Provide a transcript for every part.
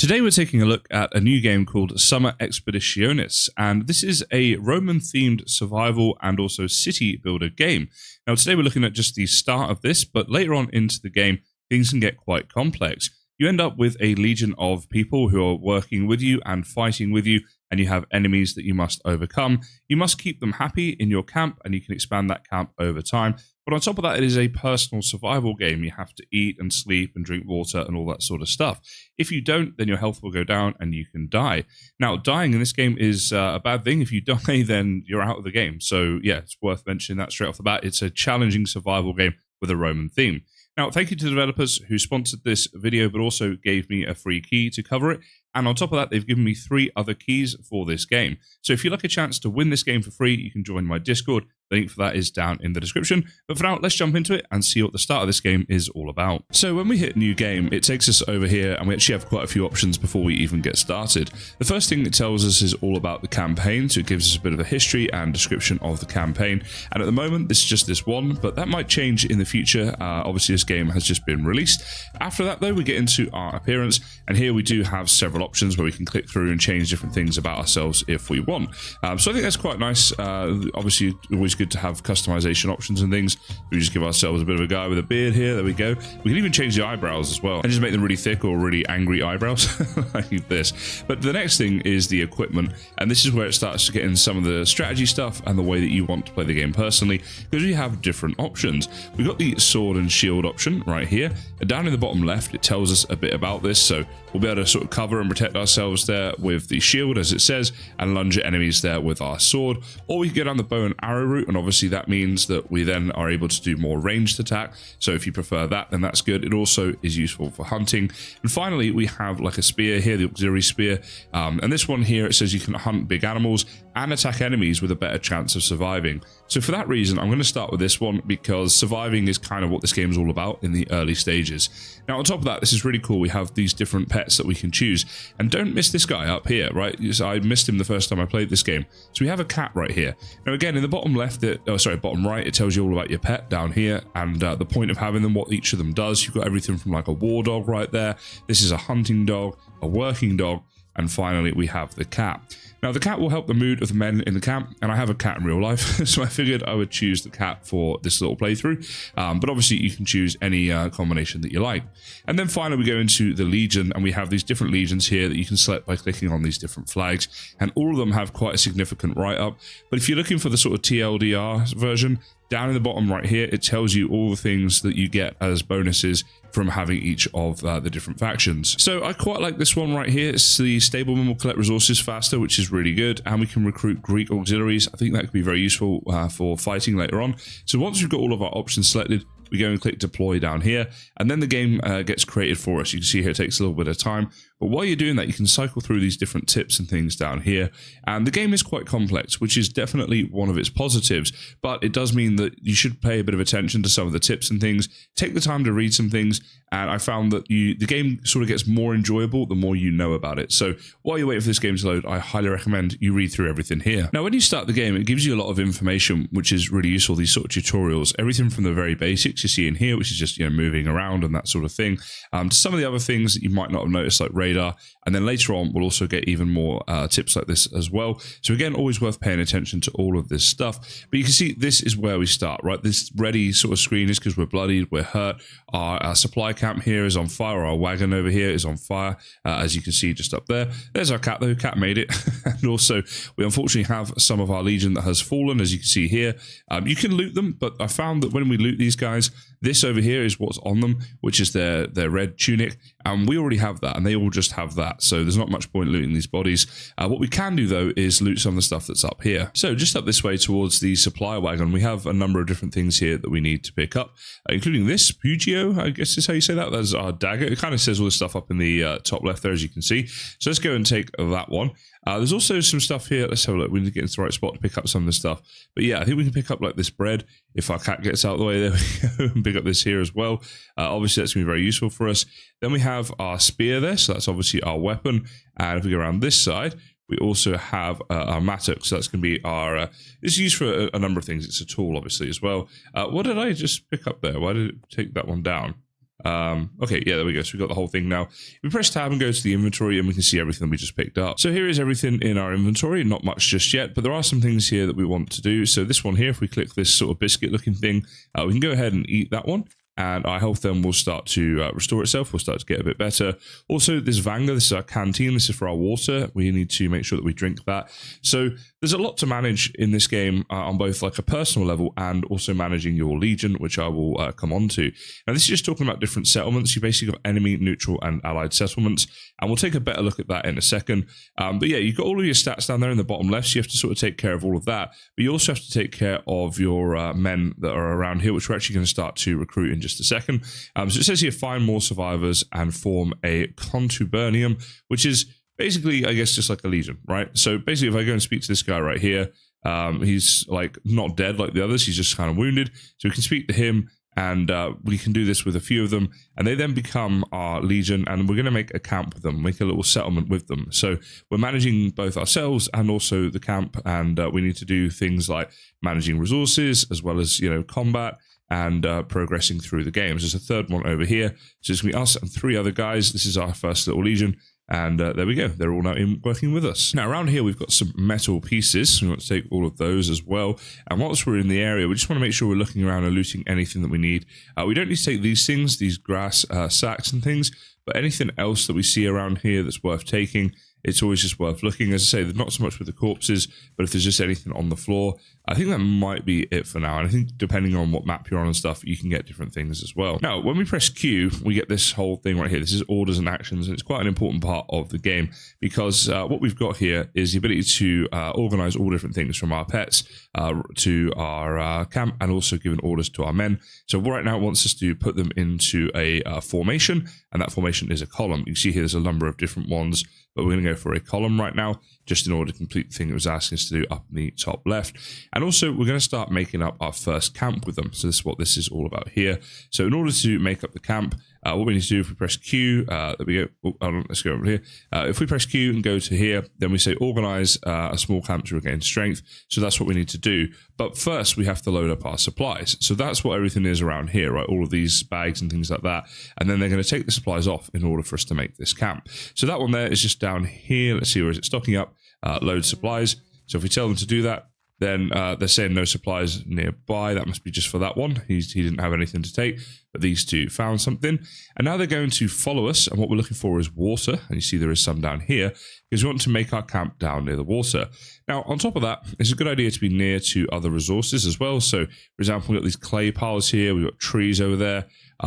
Today we're taking a look at a new game called Summa Expeditionis, and this is a Roman-themed survival and also city builder game. Now today we're looking at just the start of this, but later on into the game things can get quite complex. You end up with a legion of people who are working with you and fighting with you, and you have enemies that you must overcome. You must keep them happy in your camp, and you can expand that camp over time. But on top of that, it is a personal survival game. You have to eat and sleep and drink water and all that sort of stuff. If you don't, then your health will go down and you can die. Now, dying in this game is a bad thing. If you die, then you're out of the game. So yeah, it's worth mentioning that straight off the bat. It's a challenging survival game with a Roman theme. Now, thank you to the developers who sponsored this video, but also gave me a free key to cover it. And on top of that, they've given me 3 other keys for this game. So if you'd like a chance to win this game for free, you can join my Discord. The link for that is down in the description. But for now, let's jump into it and see what the start of this game is all about. So when we hit new game, it takes us over here, and we actually have quite a few options before we even get started. The first thing it tells us is all about the campaign. So it gives us a bit of a history and description of the campaign. And at the moment, this is just this one, but that might change in the future. Obviously, this game has just been released. After that, though, we get into our appearance. And here we do have several options where we can click through and change different things about ourselves if we want. So I think that's quite nice. Obviously, always good to have customization options and things. We just give ourselves a bit of a guy with a beard here. There we go. We can even change the eyebrows as well and just make them really thick or really angry eyebrows like this. But the next thing is the equipment, and this is where it starts to get in some of the strategy stuff and the way that you want to play the game personally, because we have different options. We've got the sword and shield option right here, and down in the bottom left it tells us a bit about this. So we'll be able to sort of cover and protect ourselves there with the shield, as it says, and lunge at enemies there with our sword. Or we can go down the bow and arrow route, and obviously that means that we then are able to do more ranged attack. So if you prefer that, then that's good. It also is useful for hunting. And finally, we have like a spear here, the auxiliary spear. And this one here, it says you can hunt big animals and attack enemies with a better chance of surviving. So for that reason, I'm going to start with this one, because surviving is kind of what this game is all about in the early stages. Now, on top of that, this is really cool. We have these different pets that we can choose. And don't miss this guy up here, right? I missed him the first time I played this game. So we have a cat right here. Now, again, in the bottom left, bottom right, it tells you all about your pet down here and the point of having them, what each of them does. You've got everything from like a war dog right there. This is a hunting dog, a working dog, and finally we have the cat. Now, the cat will help the mood of the men in the camp, and I have a cat in real life, so I figured I would choose the cat for this little playthrough. But obviously, you can choose any combination that you like. And then finally, we go into the legion, and we have these different legions here that you can select by clicking on these different flags, and all of them have quite a significant write-up. But if you're looking for the sort of TLDR version, down in the bottom right here, it tells you all the things that you get as bonuses from having each of the different factions. So I quite like this one right here. It's the stableman will collect resources faster, which is really good, and we can recruit Greek auxiliaries. I think that could be very useful for fighting later on. So once we've got all of our options selected, we go and click deploy down here, and then the game gets created for us. You can see here it takes a little bit of time, but while you're doing that, you can cycle through these different tips and things down here, and the game is quite complex, which is definitely one of its positives, but it does mean that you should pay a bit of attention to some of the tips and things, take the time to read some things, and I found that the game sort of gets more enjoyable the more you know about it. So while you wait for this game to load, I highly recommend you read through everything here. Now, when you start the game, it gives you a lot of information, which is really useful, these sort of tutorials, everything from the very basics you see in here, which is just, you know, moving around and that sort of thing, to some of the other things that you might not have noticed, like radar. And then later on, we'll also get even more tips like this as well. So again, always worth paying attention to all of this stuff. But you can see this is where we start, right? This ready sort of screen is because we're bloodied, we're hurt. Our supply camp here is on fire. Our wagon over here is on fire, as you can see just up there. There's our cat, though. Cat made it. And also, we unfortunately have some of our legion that has fallen, as you can see here. You can loot them, but I found that when we loot these guys, this over here is what's on them, which is their red tunic, and we already have that, and they all just have that, so there's not much point looting these bodies. What we can do, though, is loot some of the stuff that's up here. So just up this way towards the supply wagon, we have a number of different things here that we need to pick up, including this, Pugio, I guess is how you say that. That's our dagger. It kind of says all this stuff up in the top left there, as you can see. So let's go and take that one. There's also some stuff here. Let's have a look. We need to get into the right spot to pick up some of this stuff. But yeah, I think we can pick up like this bread. If our cat gets out of the way, there we go. And pick up this here as well. Obviously, that's going to be very useful for us. Then we have our spear there. So that's obviously our weapon. And if we go around this side, we also have our mattock. So that's going to be our... it's used for a number of things. It's a tool, obviously, as well. What did I just pick up there? Why did it take that one down? Okay, yeah, there we go. So we've got the whole thing now. We press tab and go to the inventory and we can see everything we just picked up. So here is everything in our inventory. Not much just yet, but there are some things here that we want to do. So this one here, if we click this sort of biscuit looking thing, we can go ahead and eat that one. And our health then will start to restore itself. We'll start to get a bit better. Also, this Vanga, this is our canteen. This is for our water. We need to make sure that we drink that. So there's a lot to manage in this game on both like a personal level and also managing your legion, which I will come on to. Now, this is just talking about different settlements. You basically got enemy, neutral, and allied settlements. And we'll take a better look at that in a second. But yeah, you've got all of your stats down there in the bottom left. So you have to sort of take care of all of that. But you also have to take care of your men that are around here, which we're actually going to start to recruit in just a second. So it says here, find more survivors and form a contubernium, which is basically, I guess, just like a legion, right? So basically, if I go and speak to this guy right here, he's like not dead like the others. He's just kind of wounded. So we can speak to him and we can do this with a few of them. And they then become our legion and we're going to make a camp with them, make a little settlement with them. So we're managing both ourselves and also the camp. And we need to do things like managing resources as well as, combat and progressing through the games. There's a third one over here. So it's going to be us and 3 other guys. This is our first little legion. And there we go. They're all now working with us. Now, around here, we've got some metal pieces. So we want to take all of those as well. And once we're in the area, we just want to make sure we're looking around and looting anything that we need. We don't need to take these things, these grass sacks and things, but anything else that we see around here that's worth taking, it's always just worth looking. As I say, there's not so much with the corpses, but if there's just anything on the floor, I think that might be it for now. And I think depending on what map you're on and stuff, you can get different things as well. Now, when we press Q, we get this whole thing right here. This is orders and actions, and it's quite an important part of the game because what we've got here is the ability to organize all different things from our pets to our camp and also giving orders to our men. So right now it wants us to put them into a formation, and that formation is a column. You can see here there's a number of different ones, but we're going to go for a column right now just in order to complete the thing it was asking us to do up in the top left. And also we're going to start making up our first camp with them. So this is what this is all about here. So in order to make up the camp, what we need to do, if we press Q, there we go. Oh, hold on, let's go over here. If we press Q and go to here, then we say organize a small camp to regain strength. So that's what we need to do. But first we have to load up our supplies. So that's what everything is around here, right? All of these bags and things like that. And then they're going to take the supplies off in order for us to make this camp. So that one there is just down here. Let's see, where is it? Stocking up, load supplies. So if we tell them to do that, then they're saying no supplies nearby. That must be just for that one. He didn't have anything to take, but these two found something. And now they're going to follow us. And what we're looking for is water. And you see there is some down here because we want to make our camp down near the water. Now, on top of that, it's a good idea to be near to other resources as well. So, for example, we've got these clay piles here. We've got trees over there.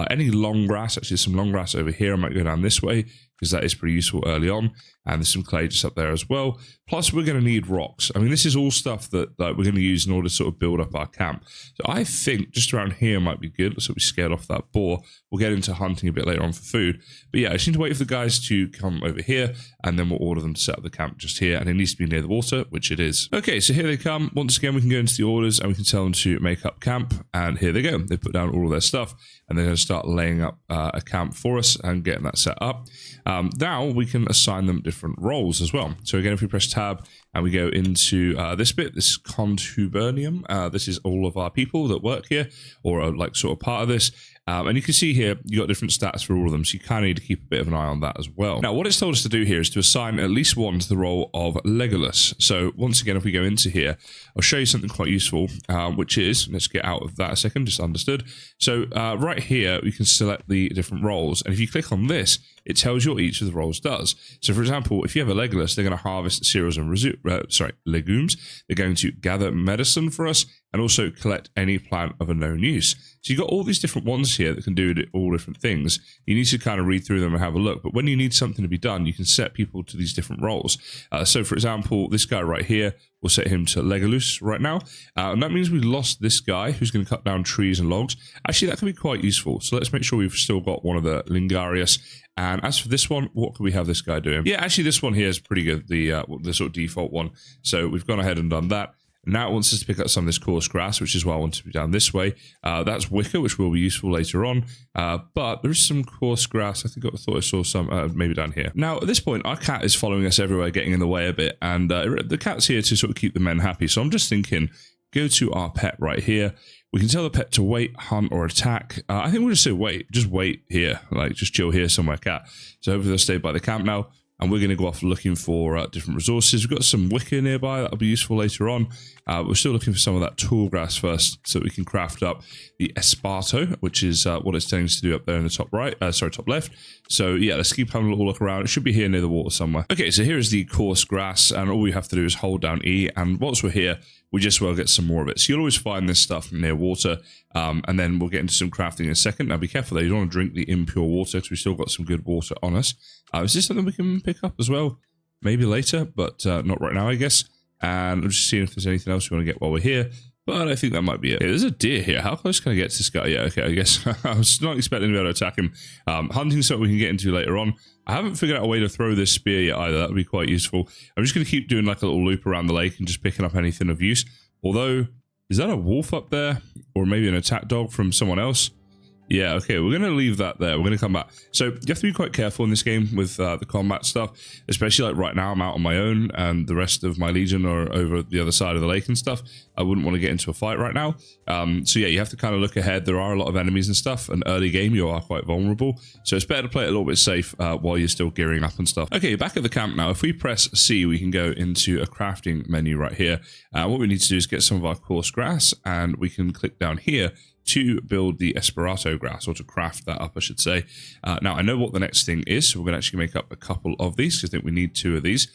Any long grass, actually, there's some long grass over here. I might go down this way because that is pretty useful early on. And there's some clay just up there as well. Plus, we're going to need rocks. I mean, this is all stuff that we're going to use in order to sort of build up our camp. So I think just around here might be good. So we scared off that boar. We'll get into hunting a bit later on for food. But yeah, I just need to wait for the guys to come over here, and then we'll order them to set up the camp just here. And it needs to be near the water, which it is. Okay, so here they come. Once again, we can go into the orders, and we can tell them to make up camp. And here they go. They put down all of their stuff, and they're going to start laying up a camp for us and getting that set up. Now we can assign them different roles as well. So again, if we press tab and we go into this bit, this contubernium, this is all of our people that work here or are like sort of part of this. And you can see here, you got different stats for all of them. So you kind of need to keep a bit of an eye on that as well. Now, what it's told us to do here is to assign at least one to the role of Legolas. So once again, if we go into here, I'll show you something quite useful, which is, let's get out of that a second, just understood. So right here, we can select the different roles. And if you click on this, it tells you what each of the roles does. So for example, if you have a Legolas, they're going to harvest cereals and legumes. They're going to gather medicine for us and also collect any plant of a known use. So you've got all these different ones here that can do all different things. You need to kind of read through them and have a look. But when you need something to be done, you can set people to these different roles. So for example, this guy right here, we'll set him to Legolas right now. And that means we lost this guy who's going to cut down trees and logs. Actually, that can be quite useful. So let's make sure we've still got one of the Lingarius. And as for this one, what can we have this guy doing? Yeah, actually, this one here is pretty good, the sort of default one. So we've gone ahead and done that. Now it wants us to pick up some of this coarse grass, which is why I want to be down this way. That's wicker, which will be useful later on. But there is some coarse grass. I thought I saw some maybe down here. Now, at this point, our cat is following us everywhere, getting in the way a bit. And the cat's here to sort of keep the men happy. So I'm just thinking, go to our pet right here. We can tell the pet to wait, hunt, or attack. I think we'll just say wait. Just wait here. Like, just chill here somewhere, cat. So hopefully they'll stay by the camp now. And we're going to go off looking for different resources. We've got some wicker nearby. That'll be useful later on. We're still looking for some of that tall grass first so that we can craft up the esparto, which is what it's telling us to do up there in the top right. Sorry, top left. So yeah, let's keep having a little look around. It should be here near the water somewhere. Okay, so here is the coarse grass. And all we have to do is hold down E. And once we're here, we just will get some more of it. So you'll always find this stuff near water. And then we'll get into some crafting in a second. Now be careful though, you don't want to drink the impure water because we've still got some good water on us. Is this something we can pick up as well? Maybe later, but not right now, I guess. And I'm just seeing if there's anything else we want to get while we're here. But I think that might be it. Okay, there's a deer here. How close can I get to this guy? Yeah, okay, I guess I was not expecting to be able to attack him. Hunting something we can get into later on. I haven't figured out a way to throw this spear yet either. That would be quite useful. I'm just going to keep doing like a little loop around the lake and just picking up anything of use. Although, is that a wolf up there? Or maybe an attack dog from someone else? Yeah, okay, we're going to leave that there. We're going to come back. So you have to be quite careful in this game with the combat stuff, especially like right now I'm out on my own and the rest of my legion are over the other side of the lake and stuff. I wouldn't want to get into a fight right now. So yeah, you have to kind of look ahead. There are a lot of enemies and stuff. And early game, you are quite vulnerable. So it's better to play it a little bit safe while you're still gearing up and stuff. Okay, back at the camp now. If we press C, we can go into a crafting menu right here. What we need to do is get some of our coarse grass and we can click down here to build the Esperato grass, or to craft that up, I should say. Now, I know what the next thing is, so we're going to actually make up a couple of these, because I think we need 2 of these,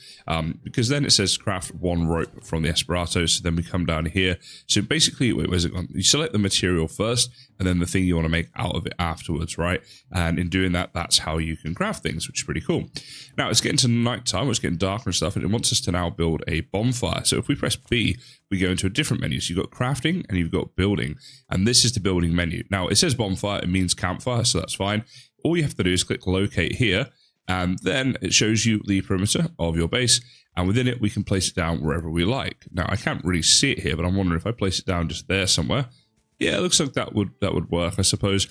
because then it says craft 1 rope from the Esperato, so then we come down here. So basically, where's it gone? You select the material first, and then the thing you want to make out of it afterwards, right? And in doing that, that's how you can craft things, which is pretty cool. Now, it's getting to nighttime, it's getting darker and stuff, and it wants us to now build a bonfire. So if we press B, we go into a different menu. So you've got crafting and you've got building, and this is the building menu. Now it says bonfire, it means campfire, so that's fine. All you have to do is click locate here, and then it shows you the perimeter of your base, and within it we can place it down wherever we like. Now I can't really see it here, but I'm wondering if I place it down just there somewhere. Yeah, it looks like that would work, I suppose.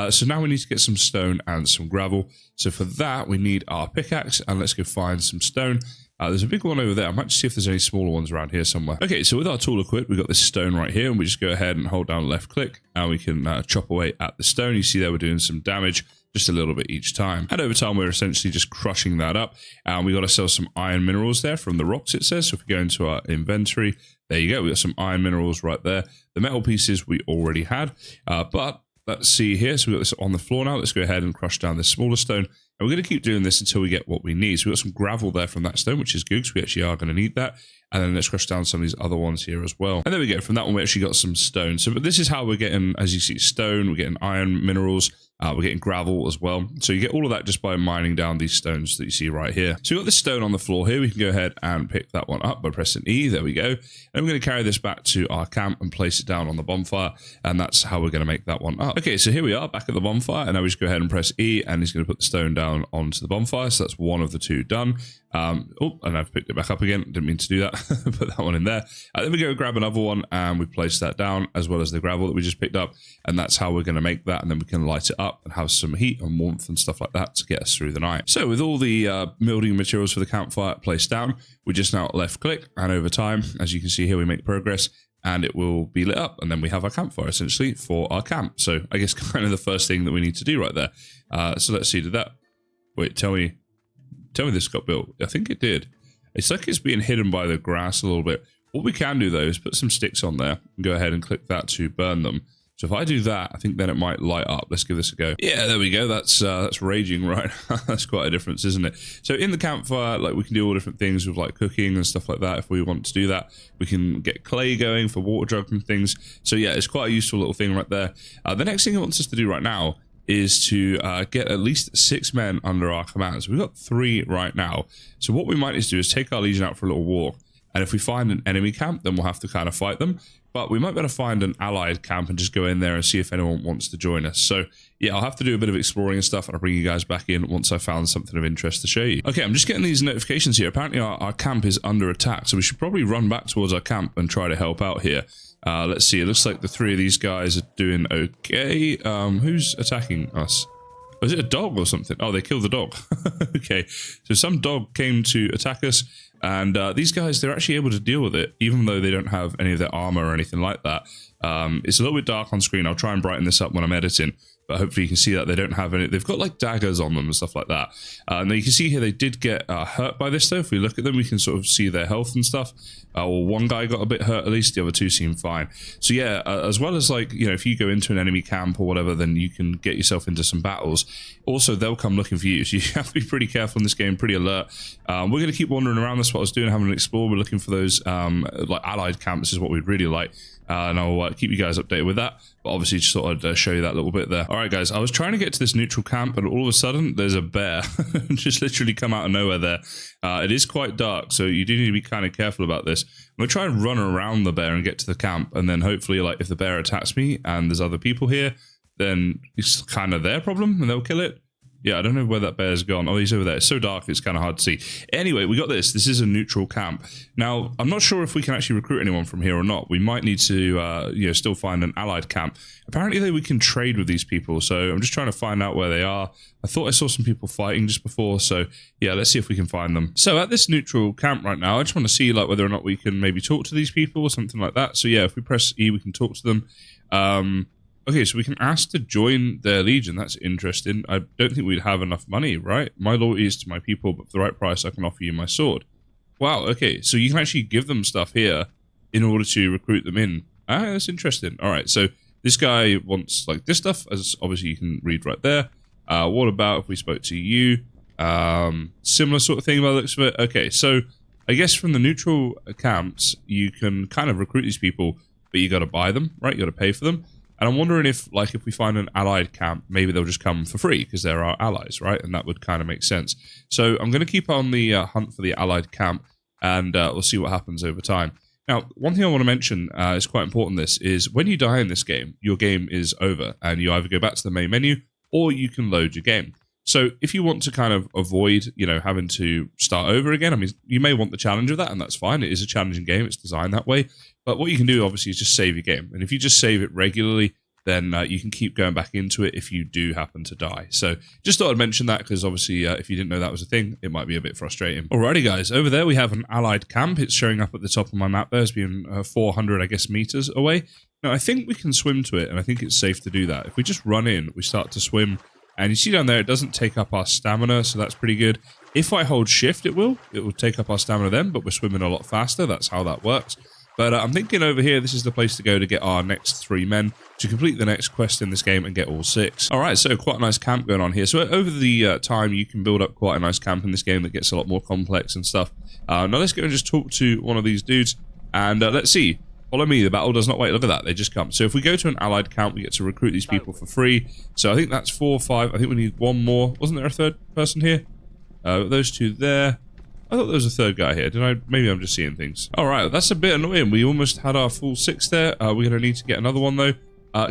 So now we need to get some stone and some gravel. So for that we need our pickaxe, and let's go find some stone. There's a big one over there. I might just see if there's any smaller ones around here somewhere. Okay, so with our tool equipped, we've got this stone right here, and we just go ahead and hold down left click, and we can chop away at the stone. You see there we're doing some damage, just a little bit each time. And over time, we're essentially just crushing that up. And we got ourselves some iron minerals there from the rocks, it says. So if we go into our inventory, there you go. We got some iron minerals right there. The metal pieces we already had, but let's see here. So we've got this on the floor now. Let's go ahead and crush down this smaller stone. And we're going to keep doing this until we get what we need. So we've got some gravel there from that stone, which is good because we actually are going to need that. And then let's crush down some of these other ones here as well. And there we go. From that one, we actually got some stone. So but this is how we're getting, as you see, stone. We're getting iron minerals. We're getting gravel as well. So you get all of that just by mining down these stones that you see right here. So we've got this stone on the floor here. We can go ahead and pick that one up by pressing E. There we go. And we're going to carry this back to our camp and place it down on the bonfire. And that's how we're going to make that one up. Okay, so here we are back at the bonfire. And now we just go ahead and press E. And he's going to put the stone down onto the bonfire. So that's one of the 2 done. Oh, and I've picked it back up again. Didn't mean to do that. Put that one in there. Then we go grab another one and we place that down as well as the gravel that we just picked up. And that's how we're going to make that. And then we can light it up and have some heat and warmth and stuff like that to get us through the night. So with all the building materials for the campfire placed down, we just now left click. And over time, as you can see here, we make progress and it will be lit up. And then we have our campfire essentially for our camp. So I guess kind of the first thing that we need to do right there. So let's see, did that... Wait, tell me this got built. I think it did. It's like it's being hidden by the grass a little bit. What we can do though is put some sticks on there and go ahead and click that to burn them. So if I do that, I think then it might light up. Let's give this a go. Yeah, there we go. That's raging, right? That's quite a difference, isn't it? So in the campfire, like we can do all different things with like cooking and stuff like that. If we want to do that, we can get clay going for water jug and things. So yeah, it's quite a useful little thing right there. The next thing it wants us to do right now is to get at least 6 men under our command. So we've got 3 right now. So what we might need to do is take our legion out for a little walk. And if we find an enemy camp, then we'll have to kind of fight them. But we might be able to find an allied camp and just go in there and see if anyone wants to join us. So yeah, I'll have to do a bit of exploring and stuff, and I'll bring you guys back in once I found something of interest to show you. Okay, I'm just getting these notifications here. Apparently our camp is under attack, so we should probably run back towards our camp and try to help out here. Let's see, it looks like the 3 of these guys are doing okay. Who's attacking us? Was it a dog or something? Oh, they killed the dog. Okay, so some dog came to attack us, and these guys, they're actually able to deal with it, even though they don't have any of their armor or anything like that. It's a little bit dark on screen. I'll try and brighten this up when I'm editing, but hopefully you can see that they don't have any. They've got like daggers on them and stuff like that. Now you can see here they did get hurt by this though. If we look at them, we can sort of see their health and stuff. Well, one guy got a bit hurt at least, the other two seem fine. So yeah, as well as like, you know, if you go into an enemy camp or whatever, then you can get yourself into some battles. Also, they'll come looking for you, so you have to be pretty careful in this game, pretty alert. We're going to keep wandering around. That's what I was doing, having an explore. We're looking for those like allied camps is what we'd really like. And I'll keep you guys updated with that. But obviously just thought I'd show you that little bit there. All right, guys, I was trying to get to this neutral camp, and all of a sudden there's a bear just literally come out of nowhere there. It is quite dark, so you do need to be kind of careful about this. I'm going to try and run around the bear and get to the camp, and then hopefully, like, if the bear attacks me and there's other people here, then it's kind of their problem and they'll kill it. Yeah, I don't know where that bear's gone. Oh, he's over there. It's so dark, it's kind of hard to see. Anyway, we got this. This is a neutral camp. Now, I'm not sure if we can actually recruit anyone from here or not. We might need to, you know, still find an allied camp. Apparently, we can trade with these people, so I'm just trying to find out where they are. I thought I saw some people fighting just before, so yeah, let's see if we can find them. So at this neutral camp right now, I just want to see like whether or not we can maybe talk to these people or something like that. So yeah, if we press E, we can talk to them. Okay, so we can ask to join their legion. That's interesting. I don't think we'd have enough money, right? My loyalty is to my people, but for the right price, I can offer you my sword. Wow, okay, so you can actually give them stuff here in order to recruit them in. Ah, that's interesting. All right, so this guy wants like this stuff, as obviously you can read right there. What about if we spoke to you? Similar sort of thing by the looks of it. Okay, so I guess from the neutral camps, you can kind of recruit these people, but you got to buy them, right? You got to pay for them. And I'm wondering if, like, if we find an allied camp, maybe they'll just come for free because they're our allies, right? And that would kind of make sense. So I'm going to keep on the hunt for the allied camp, and we'll see what happens over time. Now, one thing I want to mention is quite important. This is when you die in this game, your game is over, and you either go back to the main menu or you can load your game. So if you want to kind of avoid, you know, having to start over again, I mean, you may want the challenge of that, and that's fine. It is a challenging game. It's designed that way. But what you can do, obviously, is just save your game. And if you just save it regularly, then you can keep going back into it if you do happen to die. So just thought I'd mention that because obviously if you didn't know that was a thing, it might be a bit frustrating. Alrighty, guys. Over there, we have an allied camp. It's showing up at the top of my map there. It's being 400, I guess, meters away. Now, I think we can swim to it, and I think it's safe to do that. If we just run in, we start to swim. And you see down there, it doesn't take up our stamina, so that's pretty good. If I hold shift, it will take up our stamina then, but we're swimming a lot faster. That's how that works. But I'm thinking over here, this is the place to go to get our next 3 men to complete the next quest in this game and get all 6. All right, so quite a nice camp going on here. So over the time, you can build up quite a nice camp in this game that gets a lot more complex and stuff. Now let's go and just talk to one of these dudes, and let's see. Follow me, the battle does not wait. Look at that, they just come. So if we go to an allied camp, we get to recruit these people for free. So I think that's 4 or 5. I think we need 1 more. Wasn't there a 3rd person here? Those 2 there. I thought there was a 3rd guy here. Did I? Maybe I'm just seeing things. All right, that's a bit annoying. We almost had our full 6 there. We're going to need to get another one, though.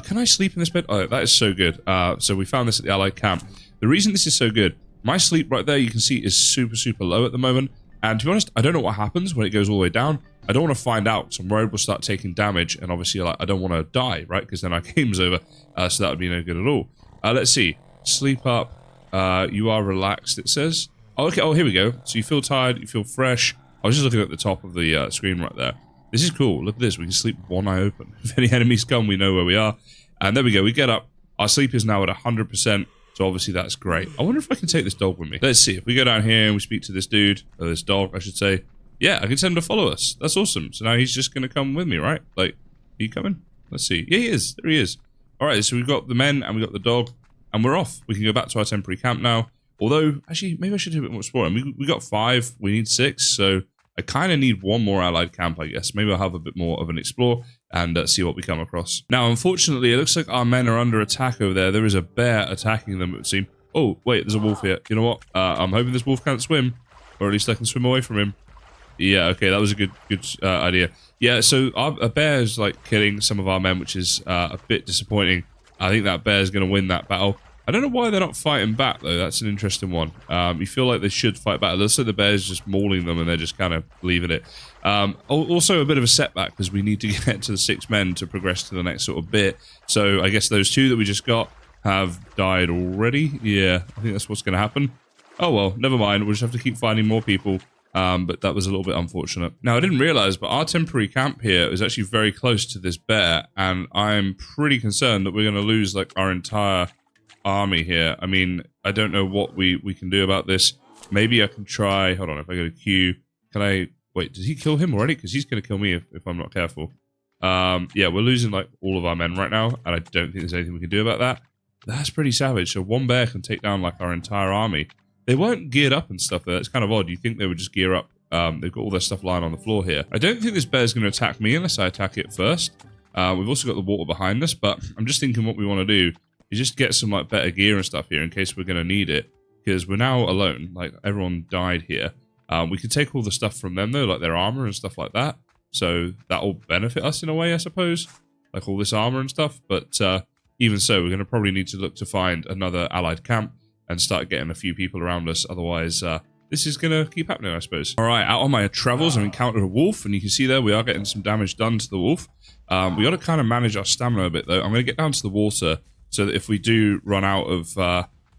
Can I sleep in this bed? Oh, that is so good. So we found this at the allied camp. The reason this is so good, my sleep right there, you can see, is super, super low at the moment. And to be honest, I don't know what happens when it goes all the way down. I don't want to find out, so I'm worried we'll start taking damage. And obviously, like, I don't want to die, right? Because then our game's over. So that would be no good at all. Let's see. Sleep up. You are relaxed, it says. Oh, okay. Oh, here we go. So you feel tired, you feel fresh. I was just looking at the top of the screen right there. This is cool. Look at this. We can sleep with one eye open. If any enemies come, we know where we are. And there we go. We get up. Our sleep is now at 100%. So obviously that's great. I wonder if I can take this dog with me. Let's see. If we go down here and we speak to this dude, or this dog, I should say. Yeah, I can send him to follow us. That's awesome. So now he's just going to come with me, right? Like, are you coming? Let's see. Yeah, he is. There he is. All right. So we've got the men and we've got the dog. And we're off. We can go back to our temporary camp now. Although, actually, maybe I should do a bit more exploring. We got 5, we need 6, so I kind of need 1 more allied camp, I guess. Maybe I'll have a bit more of an explore and see what we come across. Now, unfortunately, it looks like our men are under attack over there. There is a bear attacking them, it would seem. Oh, wait, there's a wolf here. You know what? I'm hoping this wolf can't swim, or at least I can swim away from him. Yeah, okay, that was a good idea. Yeah, so a bear is, like, killing some of our men, which is a bit disappointing. I think that bear is going to win that battle. I don't know why they're not fighting back, though. That's an interesting one. You feel like they should fight back. It looks like the bear's just mauling them and they're just kind of leaving it. Also, a bit of a setback because we need to get to the 6 men to progress to the next sort of bit. So I guess those 2 that we just got, have died already. Yeah, I think that's what's going to happen. Oh well, never mind. We'll just have to keep finding more people. But that was a little bit unfortunate. Now, I didn't realize, but our temporary camp here is actually very close to this bear, and I'm pretty concerned that we're going to lose, like, our entire army here. I mean, I don't know what we can do about this. Maybe I can try... Hold on, if I go to Q, can I... Wait, did he kill him already? Because he's going to kill me if I'm not careful. Yeah, we're losing, like, all of our men right now, and I don't think there's anything we can do about that. That's pretty savage. So one bear can take down, like, our entire army. They weren't geared up and stuff there. It's kind of odd. You think they would just gear up. They've got all their stuff lying on the floor here. I don't think this bear's going to attack me unless I attack it first. We've also got the water behind us, but I'm just thinking what we want to do is just get some like better gear and stuff here in case we're going to need it. Because we're now alone. Like, everyone died here. We could take all the stuff from them, though, like their armor and stuff like that. So that'll benefit us in a way, I suppose. Like all this armor and stuff. But even so, we're going to probably need to look to find another allied camp and start getting a few people around us. Otherwise, this is going to keep happening, I suppose. All right, out on my travels, I've encountered a wolf, and you can see there we are getting some damage done to the wolf. We got to kind of manage our stamina a bit, though. I'm going to get down to the water so that if we do run out of,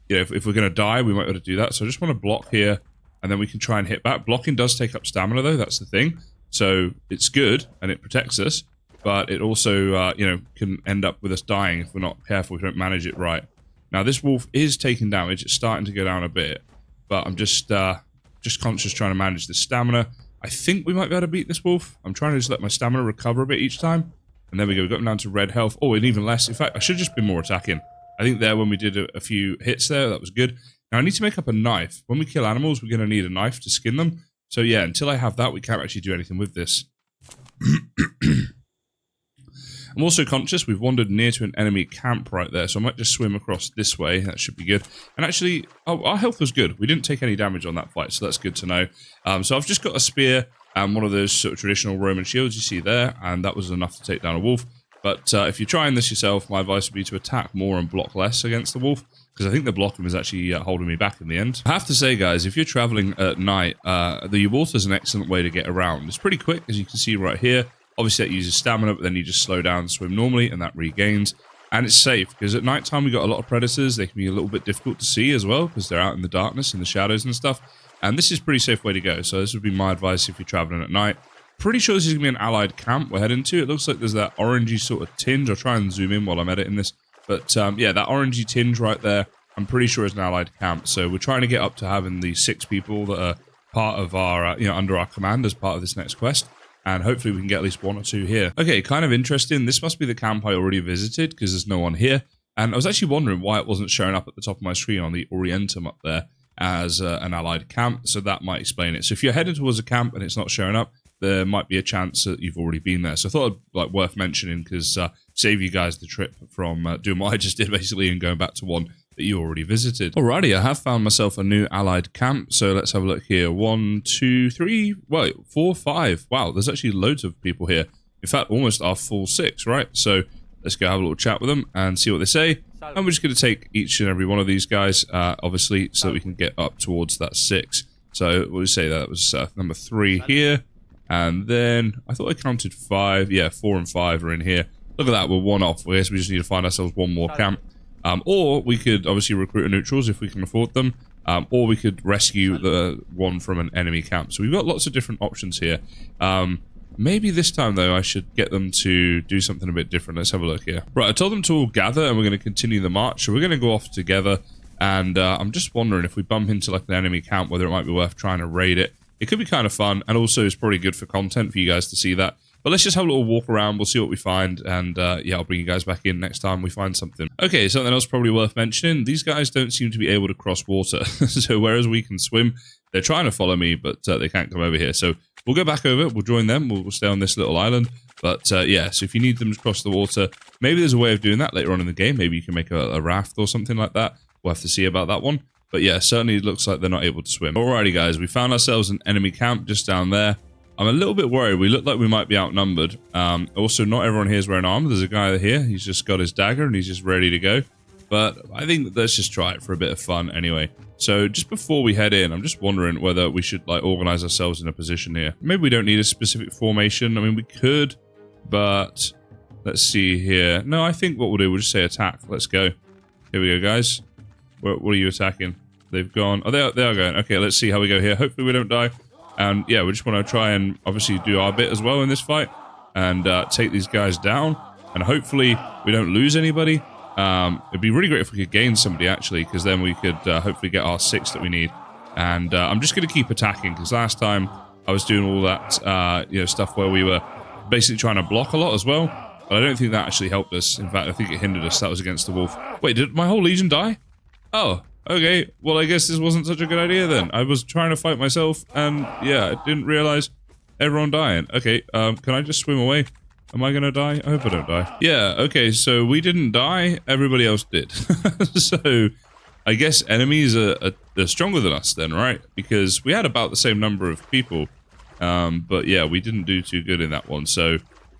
if we're going to die, we might be able to do that. So I just want to block here, and then we can try and hit back. Blocking does take up stamina, though. That's the thing. So it's good, and it protects us, but it also, can end up with us dying if we're not careful, if we don't manage it right. Now, this wolf is taking damage. It's starting to go down a bit, but I'm just conscious trying to manage the stamina. I think we might be able to beat this wolf. I'm trying to just let my stamina recover a bit each time. And there we go. We've gotten down to red health. Oh, and even less. In fact, I should have just been more attacking. I think there when we did a few hits there, that was good. Now, I need to make up a knife. When we kill animals, we're going to need a knife to skin them. So, yeah, until I have that, we can't actually do anything with this. I'm also conscious we've wandered near to an enemy camp right there, so I might just swim across this way. That should be good. And actually, our health was good. We didn't take any damage on that fight, so that's good to know. So I've just got a spear and one of those sort of traditional Roman shields you see there, and that was enough to take down a wolf. But if you're trying this yourself, my advice would be to attack more and block less against the wolf, because I think the blocking was actually holding me back in the end. I have to say, guys, if you're traveling at night, the water is an excellent way to get around. It's pretty quick, as you can see right here. Obviously, that uses stamina, but then you just slow down and swim normally, and that regains. And it's safe, because at night time, we've got a lot of predators. They can be a little bit difficult to see as well, because they're out in the darkness, in the shadows and stuff. And this is a pretty safe way to go. So this would be my advice if you're traveling at night. Pretty sure this is going to be an allied camp we're heading to. It looks like there's that orangey sort of tinge. I'll try and zoom in while I'm editing this. But yeah, that orangey tinge right there, I'm pretty sure is an allied camp. So we're trying to get up to having the 6 people that are part of our, under our command as part of this next quest. And hopefully we can get at least 1 or 2 here. Okay, kind of interesting. This must be the camp I already visited because there's no one here. And I was actually wondering why it wasn't showing up at the top of my screen on the Orientum up there as an allied camp. So that might explain it. So if you're heading towards a camp and it's not showing up, there might be a chance that you've already been there. So I thought it'd worth mentioning because save you guys the trip from doing what I just did basically and going back to one that you already visited. Alrighty, I have found myself a new allied camp. So let's have a look here. 1, 2, 3, wait, 4, 5. Wow, there's actually loads of people here. In fact, almost our full 6, right? So let's go have a little chat with them and see what they say. And we're just going to take each and every one of these guys, obviously, so that we can get up towards that 6. So we'll say that was number 3 here. And then I thought I counted 5. Yeah, 4 and 5 are in here. Look at that, we're 1 off. I guess we just need to find ourselves 1 more camp. Or we could obviously recruit a neutrals if we can afford them. Or we could rescue the one from an enemy camp. So we've got lots of different options here. Maybe this time, though, I should get them to do something a bit different. Let's have a look here. Right, I told them to all gather, and we're going to continue the march. So we're going to go off together. And I'm just wondering if we bump into like an enemy camp, whether it might be worth trying to raid it. It could be kind of fun, and also it's probably good for content for you guys to see that. But let's just have a little walk around. We'll see what we find. And yeah, I'll bring you guys back in next time we find something. Okay, something else probably worth mentioning. These guys don't seem to be able to cross water. So whereas we can swim, they're trying to follow me, but they can't come over here. So we'll go back over. We'll join them. We'll stay on this little island. But yeah, so if you need them to cross the water, maybe there's a way of doing that later on in the game. Maybe you can make a raft or something like that. We'll have to see about that one. But yeah, certainly it looks like they're not able to swim. Alrighty, guys. We found ourselves an enemy camp just down there. I'm a little bit worried. We look like we might be outnumbered. Also, not everyone here is wearing armor. There's a guy here. He's just got his dagger and he's just ready to go. But I think let's just try it for a bit of fun anyway. So just before we head in, I'm just wondering whether we should like organize ourselves in a position here. Maybe we don't need a specific formation. I mean, we could, but let's see here. No, I think what we'll do, we'll just say attack. Let's go. Here we go, guys. What are you attacking? They've gone. Oh, they are going. Okay, let's see how we go here. Hopefully we don't die. And yeah, we just want to try and obviously do our bit as well in this fight and take these guys down. And hopefully we don't lose anybody. It'd be really great if we could gain somebody actually, because then we could hopefully get our 6 that we need. And I'm just going to keep attacking because last time I was doing all that stuff where we were basically trying to block a lot as well. But I don't think that actually helped us. In fact, I think it hindered us. That was against the wolf. Wait, did my whole legion die? Oh, okay. Well, I guess this wasn't such a good idea then. I was trying to fight myself, and yeah, I didn't realize everyone dying. Okay, can I just swim away? Am I gonna die? I hope I don't die. Yeah, okay, so we didn't die. Everybody else did. So, I guess enemies are stronger than us then, right? Because we had about the same number of people. But yeah, we didn't do too good in that one, so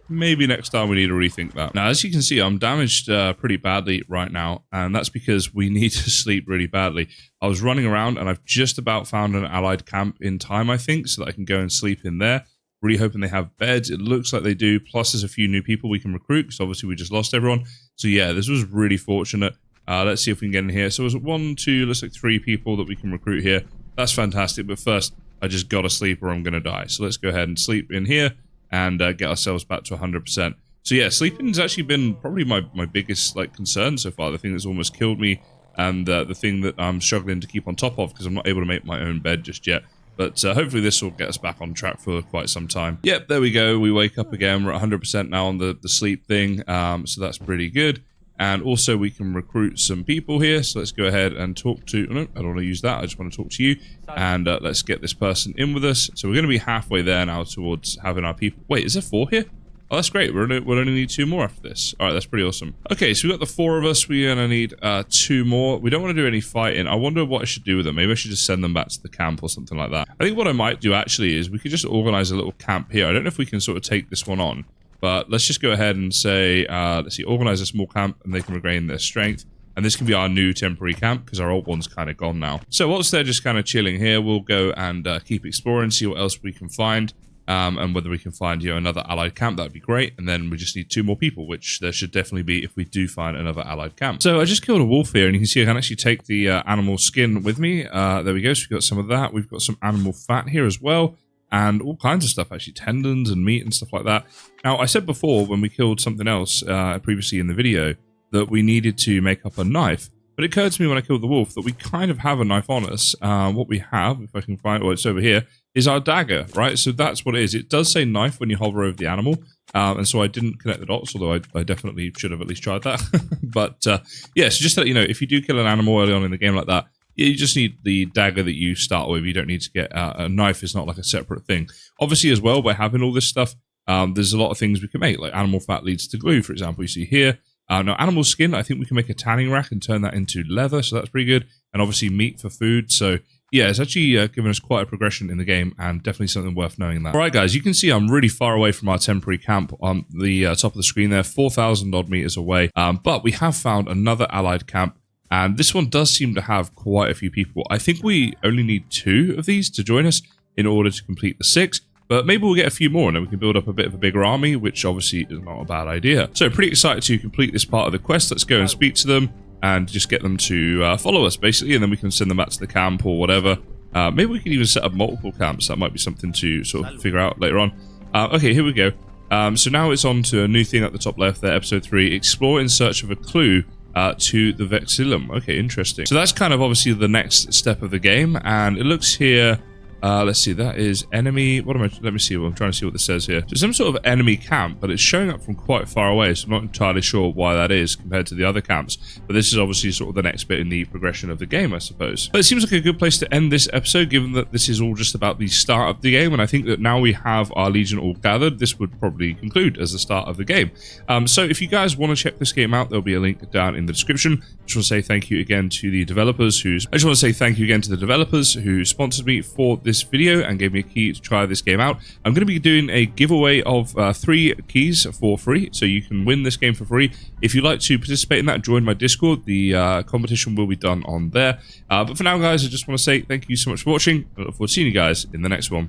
maybe next time we need to rethink that. Now, as you can see, I'm damaged pretty badly right now, and that's because we need to sleep really badly. I was running around, and I've just about found an allied camp in time, I think, so that I can go and sleep in there. Really hoping they have beds. It looks like they do, plus there's a few new people we can recruit, because obviously we just lost everyone. So yeah, this was really fortunate. Let's see if we can get in here. So it was 1, 2, looks like 3 people that we can recruit here. That's fantastic, but first, I just gotta sleep or I'm gonna die. So let's go ahead and sleep in here and get ourselves back to 100%. So yeah, sleeping's actually been probably my biggest concern so far. The thing that's almost killed me, and the thing that I'm struggling to keep on top of because I'm not able to make my own bed just yet. But hopefully this will get us back on track for quite some time. Yep, there we go. We wake up again. We're at 100% now on the sleep thing. So that's pretty good. And also we can recruit some people here. So let's go ahead and talk to... No, I don't want to use that. I just want to talk to you. And let's get this person in with us. So we're going to be halfway there now towards having our people... Wait, is there 4 here? Oh, that's great. We'll only need 2 more after this. All right, that's pretty awesome. Okay, so we've got the 4 of us. We're going to need 2 more. We don't want to do any fighting. I wonder what I should do with them. Maybe I should just send them back to the camp or something like that. I think what I might do actually is we could just organize a little camp here. I don't know if we can sort of take this one on, but let's just go ahead and say, let's see, organize a small camp and they can regain their strength. And this can be our new temporary camp because our old one's kind of gone now. So whilst they're just kind of chilling here, we'll go and keep exploring, see what else we can find. And whether we can find another allied camp, that would be great. And then we just need 2 more people, which there should definitely be if we do find another allied camp. So I just killed a wolf here, and you can see I can actually take the animal skin with me. There we go. So we've got some of that. We've got some animal fat here as well, and all kinds of stuff, actually, tendons and meat and stuff like that. Now, I said before when we killed something else previously in the video that we needed to make up a knife. But it occurred to me when I killed the wolf that we kind of have a knife on us. What we have, if I can find it, it's over here, is our dagger, right? So that's what it is. It does say knife when you hover over the animal. And so I didn't connect the dots, although I definitely should have at least tried that. But yeah, so just to let you know, if you do kill an animal early on in the game like that, you just need the dagger that you start with. You don't need to get a knife. Is not like a separate thing. Obviously, as well, by having all this stuff, there's a lot of things we can make. Like animal fat leads to glue, for example. You see here. Now, animal skin, I think we can make a tanning rack and turn that into leather, so that's pretty good. And obviously meat for food. So yeah, it's actually given us quite a progression in the game, and definitely something worth knowing that. All right, guys, you can see I'm really far away from our temporary camp on the top of the screen there, 4,000 odd meters away. But we have found another allied camp. And this one does seem to have quite a few people. I think we only need 2 of these to join us in order to complete the 6. But maybe we'll get a few more and then we can build up a bit of a bigger army, which obviously is not a bad idea. So pretty excited to complete this part of the quest. Let's go and speak to them and just get them to follow us, basically. And then we can send them back to the camp or whatever. Maybe we can even set up multiple camps. That might be something to sort of figure out later on. Okay, here we go. So now it's on to a new thing at the top left there, episode 3. Explore in search of a clue to the Vexillum. Okay, interesting. So that's kind of obviously the next step of the game. And it looks here... let's see, that is enemy. What am I? Let me see. I'm trying to see what this says here. So some sort of enemy camp, but it's showing up from quite far away, so I'm not entirely sure why that is compared to the other camps. But this is obviously sort of the next bit in the progression of the game, I suppose. But it seems like a good place to end this episode, given that this is all just about the start of the game. And I think that now we have our Legion all gathered, this would probably conclude as the start of the game. So if you guys want to check this game out, there'll be a link down in the description. I just want to say thank you again to the developers who sponsored me for this video and gave me a key to try this game out. I'm going to be doing a giveaway of 3 keys for free, so you can win this game for free. If you'd like to participate in that, join my Discord. The competition will be done on there. But for now, guys, I just want to say thank you so much for watching. I look forward to seeing you guys in the next one.